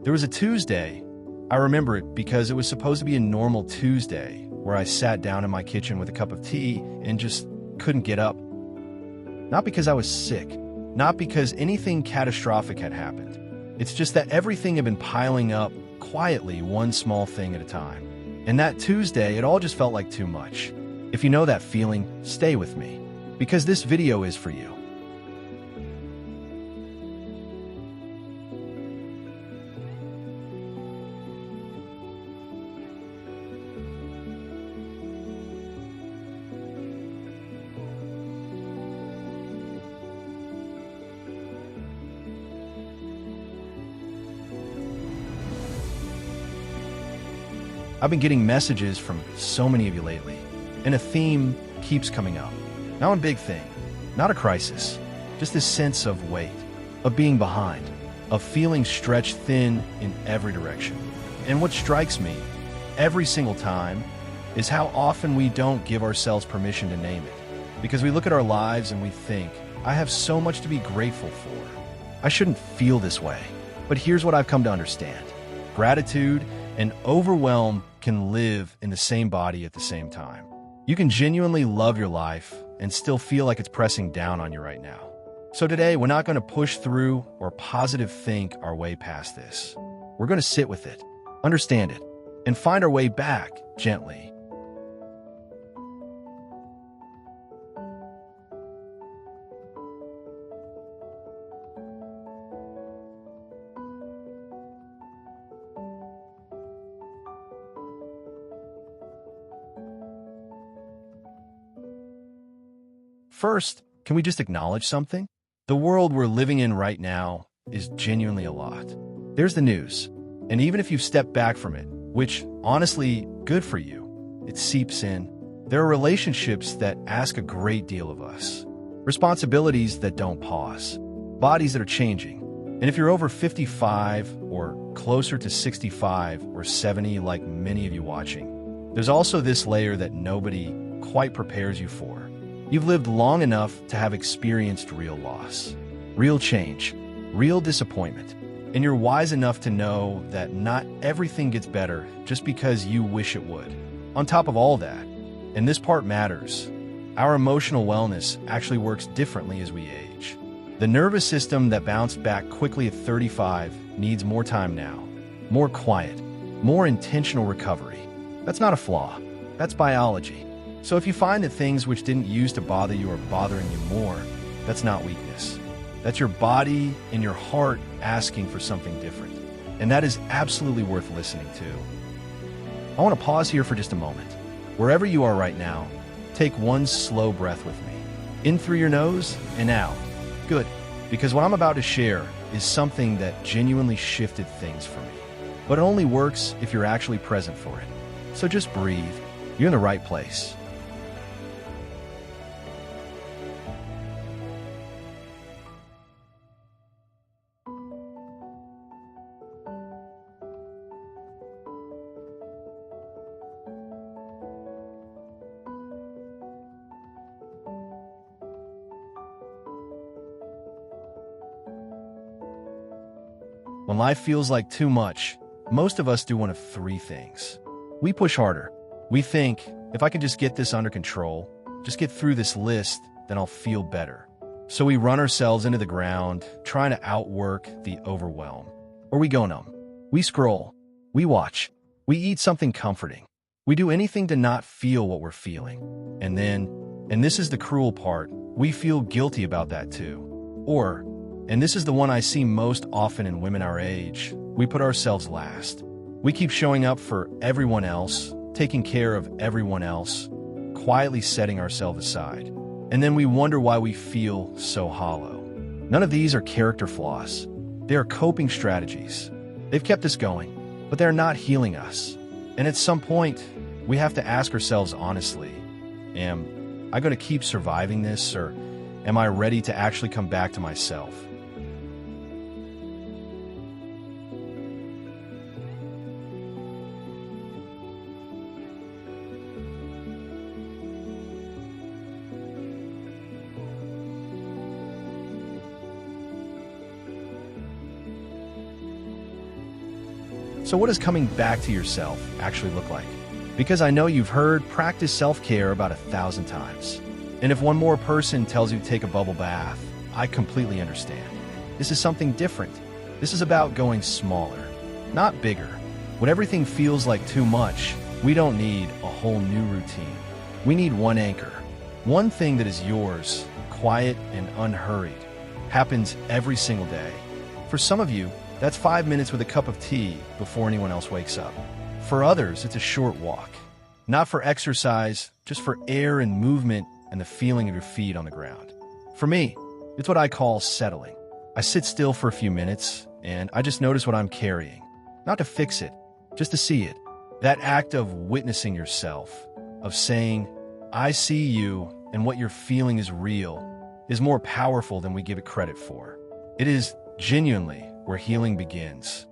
There was a Tuesday. I remember it because it was supposed to be a normal Tuesday where I sat down in my kitchen with a cup of tea and just couldn't get up. Not because I was sick, not because anything catastrophic had happened. It's just that everything had been piling up quietly, one small thing at a time. And that Tuesday, it all just felt like too much. If you know that feeling, stay with me, because this video is for you. I've been getting messages from so many of you lately, and a theme keeps coming up. Not a big thing, not a crisis, just this sense of weight, of being behind, of feeling stretched thin in every direction. And what strikes me every single time is how often we don't give ourselves permission to name it. Because we look at our lives and we think, I have so much to be grateful for. I shouldn't feel this way. But here's what I've come to understand. Gratitude and overwhelm can live in the same body at the same time. You can genuinely love your life and still feel like it's pressing down on you right now. So today, we're not going to push through or positive think our way past this. We're going to sit with it, understand it, and find our way back gently. First, can we just acknowledge something? The world we're living in right now is genuinely a lot. There's the news, and even if you've stepped back from it, which, honestly, good for you, it seeps in. There are relationships that ask a great deal of us, responsibilities that don't pause, bodies that are changing. And if you're over 55 or closer to 65 or 70 like many of you watching, there's also this layer that nobody quite prepares you for. You've lived long enough to have experienced real loss, real change, real disappointment, and you're wise enough to know that not everything gets better just because you wish it would. On top of all that, and this part matters, our emotional wellness actually works differently as we age. The nervous system that bounced back quickly at 35 needs more time now, more quiet, more intentional recovery. That's not a flaw, that's biology. So if you find that things which didn't used to bother you are bothering you more, that's not weakness. That's your body and your heart asking for something different. And that is absolutely worth listening to. I want to pause here for just a moment. Wherever you are right now, take one slow breath with me. In through your nose and out. Good, because what I'm about to share is something that genuinely shifted things for me. But it only works if you're actually present for it. So just breathe. You're in the right place. When life feels like too much, most of us do one of three things. We push harder. We think, if I can just get this under control, just get through this list, then I'll feel better. So we run ourselves into the ground, trying to outwork the overwhelm. Or we go numb. We scroll. We watch. We eat something comforting. We do anything to not feel what we're feeling. And then, and this is the cruel part, we feel guilty about that too. Or, and this is the one I see most often in women our age, we put ourselves last. We keep showing up for everyone else, taking care of everyone else, quietly setting ourselves aside. And then we wonder why we feel so hollow. None of these are character flaws. They are coping strategies. They've kept us going, but they're not healing us. And at some point, we have to ask ourselves honestly, am I going to keep surviving this, or am I ready to actually come back to myself? So what does coming back to yourself actually look like? Because I know you've heard practice self-care about 1,000 times. And if one more person tells you to take a bubble bath, I completely understand. This is something different. This is about going smaller, not bigger. When everything feels like too much, we don't need a whole new routine. We need one anchor, one thing that is yours, quiet and unhurried, happens every single day. For some of you, that's 5 minutes with a cup of tea before anyone else wakes up. For others, it's a short walk. Not for exercise, just for air and movement and the feeling of your feet on the ground. For me, it's what I call settling. I sit still for a few minutes, and I just notice what I'm carrying. Not to fix it, just to see it. That act of witnessing yourself, of saying, I see you and what you're feeling is real, is more powerful than we give it credit for. It is genuinely where healing begins.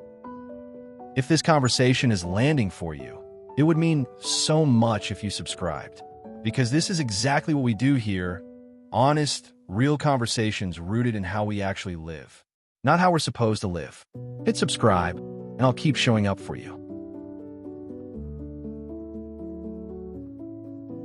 If this conversation is landing for you, it would mean so much if you subscribed. Because this is exactly what we do here, honest, real conversations rooted in how we actually live, not how we're supposed to live. Hit subscribe, and I'll keep showing up for you.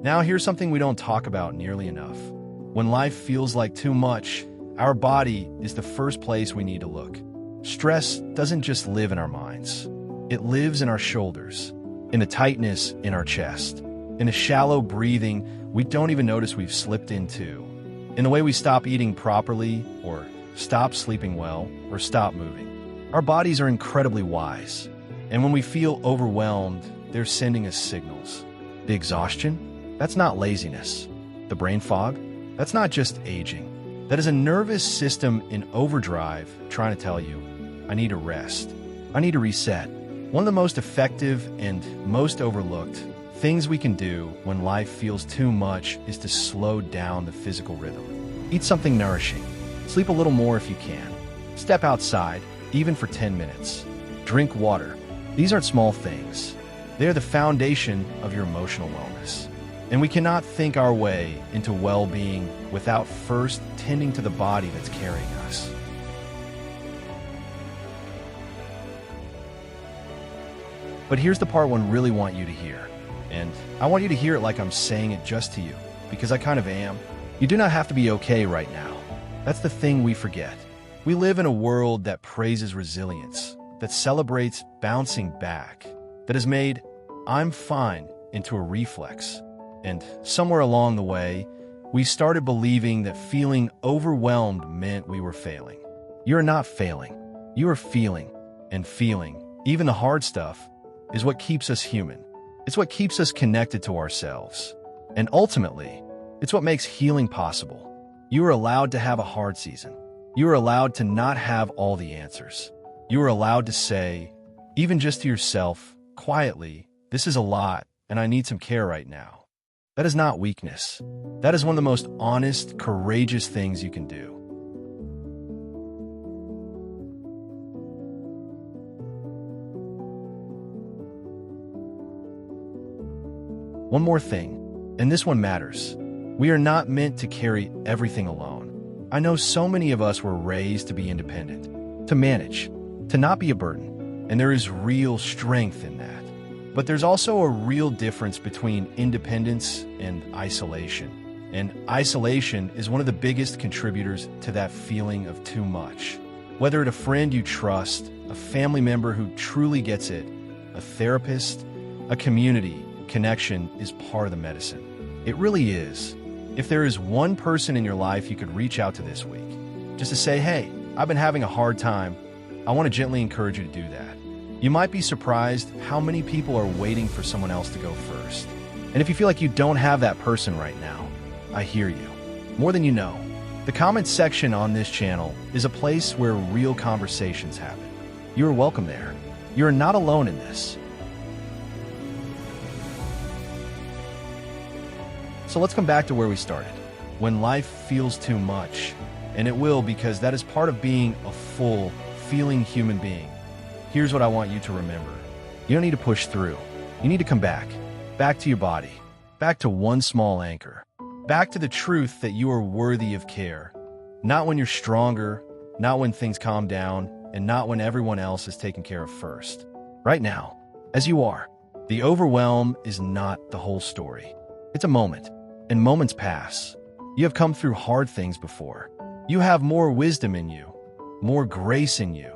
Now here's something we don't talk about nearly enough. When life feels like too much, our body is the first place we need to look. Stress doesn't just live in our minds. It lives in our shoulders, in the tightness in our chest, in a shallow breathing we don't even notice we've slipped into, in the way we stop eating properly, or stop sleeping well, or stop moving. Our bodies are incredibly wise, and when we feel overwhelmed, they're sending us signals. The exhaustion? That's not laziness. The brain fog? That's not just aging. That is a nervous system in overdrive trying to tell you, I need a rest. I need to reset. One of the most effective and most overlooked things we can do when life feels too much is to slow down the physical rhythm. Eat something nourishing. Sleep a little more if you can. Step outside, even for 10 minutes. Drink water. These aren't small things. They are the foundation of your emotional wellness. And we cannot think our way into well-being without first tending to the body that's carrying us. But here's the part one really want you to hear. And I want you to hear it like I'm saying it just to you, because I kind of am. You do not have to be okay right now. That's the thing we forget. We live in a world that praises resilience, that celebrates bouncing back, that has made I'm fine into a reflex. And somewhere along the way, we started believing that feeling overwhelmed meant we were failing. You're not failing. You are feeling, and feeling, even the hard stuff, is what keeps us human. It's what keeps us connected to ourselves. And ultimately, it's what makes healing possible. You are allowed to have a hard season. You are allowed to not have all the answers. You are allowed to say, even just to yourself, quietly, this is a lot, and I need some care right now. That is not weakness. That is one of the most honest, courageous things you can do. One more thing, and this one matters. We are not meant to carry everything alone. I know so many of us were raised to be independent, to manage, to not be a burden, and there is real strength in that. But there's also a real difference between independence and isolation. And isolation is one of the biggest contributors to that feeling of too much. Whether it's a friend you trust, a family member who truly gets it, a therapist, a community, connection is part of the medicine. It really is. If there is one person in your life you could reach out to this week, just to say, hey, I've been having a hard time, I want to gently encourage you to do that. You might be surprised how many people are waiting for someone else to go first. And if you feel like you don't have that person right now, I hear you. More than you know. The comments section on this channel is a place where real conversations happen. You are welcome there. You are not alone in this. So let's come back to where we started. When life feels too much, and it will, because that is part of being a full, feeling human being. Here's what I want you to remember. You don't need to push through. You need to come back. Back to your body. Back to one small anchor. Back to the truth that you are worthy of care. Not when you're stronger, not when things calm down, and not when everyone else is taken care of first. right now, as you are. The overwhelm is not the whole story. It's a moment, and moments pass. You have come through hard things before. You have more wisdom in you, more grace in you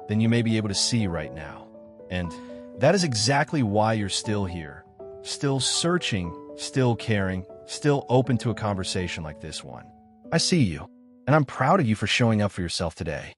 than you may be able to see right now. And that is exactly why you're still here, still searching, still caring, still open to a conversation like this one. I see you, and I'm proud of you for showing up for yourself today.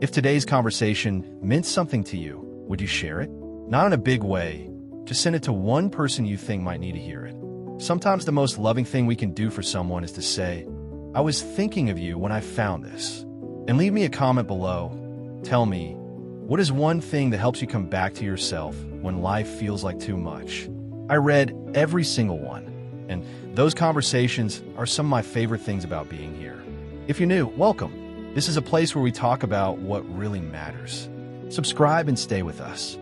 If today's conversation meant something to you, would you share it? Not in a big way, just send it to one person you think might need to hear it. Sometimes the most loving thing we can do for someone is to say, I was thinking of you when I found this. And leave me a comment below. Tell me, what is one thing that helps you come back to yourself when life feels like too much? I read every single one, and those conversations are some of my favorite things about being here. If you're new, welcome. This is a place where we talk about what really matters. Subscribe and stay with us.